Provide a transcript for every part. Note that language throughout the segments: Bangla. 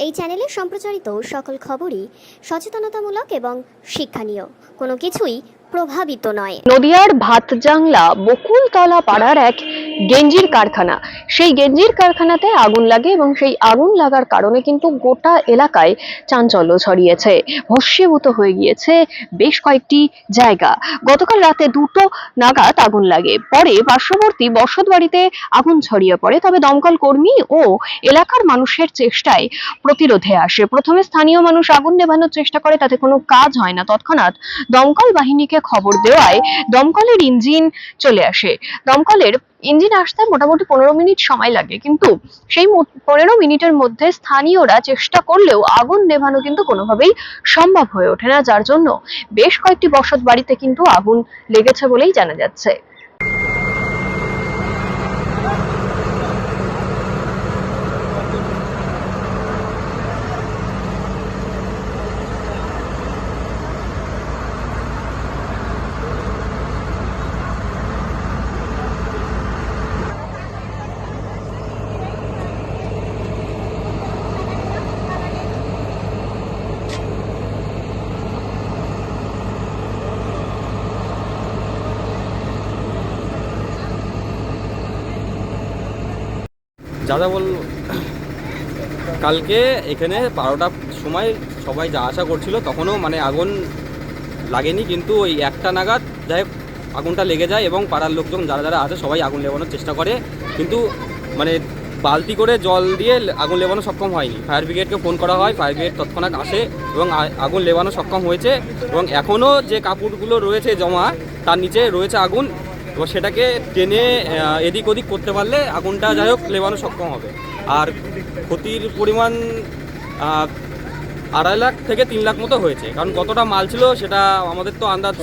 এই চ্যানেলে সম্প্রচারিত সকল খবরই সচেতনতামূলক এবং শিক্ষণীয়, কোনো কিছুই প্রভাবিত নয়। নদিয়ার ভাতজাংলা বকুলতলা পাড়ার এক গেঞ্জির কারখানা, সেই গেঞ্জির কারখানাতে আগুন লাগে এবং সেই আগুন লাগার কারণে কিন্তু গোটা এলাকায় চাঞ্চল্য ছড়িয়েছে, ভস্মীভূত হয়ে গিয়েছে বেশ কয়েকটি জায়গা। গতকাল রাতে 2টো নাগাদ আগুন লাগে, পরে পার্শ্ববর্তী বসত বাড়িতে আগুন ছড়িয়ে পড়ে। তবে দমকল কর্মী ও এলাকার মানুষের চেষ্টায় প্রতিরোধে আসে। প্রথমে স্থানীয় মানুষ আগুন নেভানোর চেষ্টা করে, তাতে কোনো কাজ হয় না। তৎক্ষণাৎ দমকল বাহিনীকে খবর দেওয়ায় দমকলের ইঞ্জিন চলে আসে। দমকলের ইঞ্জিন আসতে মোটামুটি 15 মিনিট সময় লাগে, কিন্তু সেই 15 মিনিটের মধ্যে স্থানীয়রা চেষ্টা করলেও আগুন নেভানো কিন্তু কোনোভাবেই সম্ভব হয়ে ওঠে না, যার জন্য বেশ কয়েকটি বসত বাড়িতে কিন্তু আগুন লেগেছে বলেই জানা যাচ্ছে। যা বল, কালকে এখানে 12টার সময় সবাই যা আশা করছিল তখনও মানে আগুন লাগেনি, কিন্তু ওই 1টা নাগাদ যাই আগুনটা লেগে যায় এবং পাড়ার লোকজন যারা যারা আছে সবাই আগুন লেবানোর চেষ্টা করে, কিন্তু মানে বালতি করে জল দিয়ে আগুন লেবানো সক্ষম হয়নি। ফায়ার ব্রিগেডকে ফোন করা হয়, ফায়ার ব্রিগেড তৎক্ষণাৎ আসে এবং আগুন লেবানো সক্ষম হয়েছে। এবং এখনও যে কাপড়গুলো রয়েছে জমা, তার নিচে রয়েছে আগুন, এবং সেটাকে টেনে এদিক ওদিক করতে পারলে আগুনটা যাই হোক লেবানো সক্ষম হবে। আর ক্ষতির পরিমাণ 2.5 লাখ থেকে 3 লাখ মতো হয়েছে, কারণ কতটা মাল ছিল সেটা আমাদের তো আন্দাজ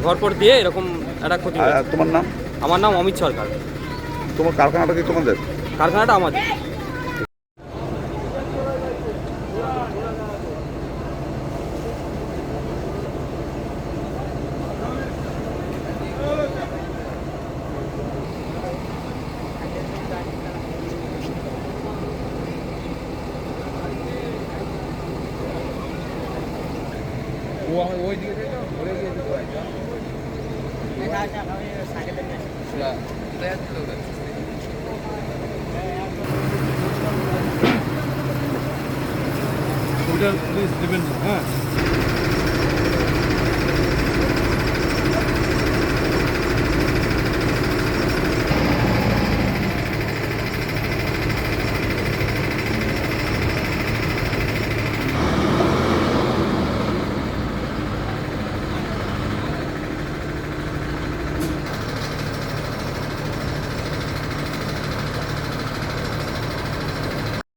ঘরপর দিয়ে এরকম একটা ক্ষতি হয়েছে। তোমার নাম? আমার নাম অমিত সরকার। তোমার কারখানাটা কি তোমাদের? কারখানাটা আমাদের। ওই দিকে ঘুরে গিয়ে দিতে পারি ওইটা প্লিজ দেবেন না। হ্যাঁ।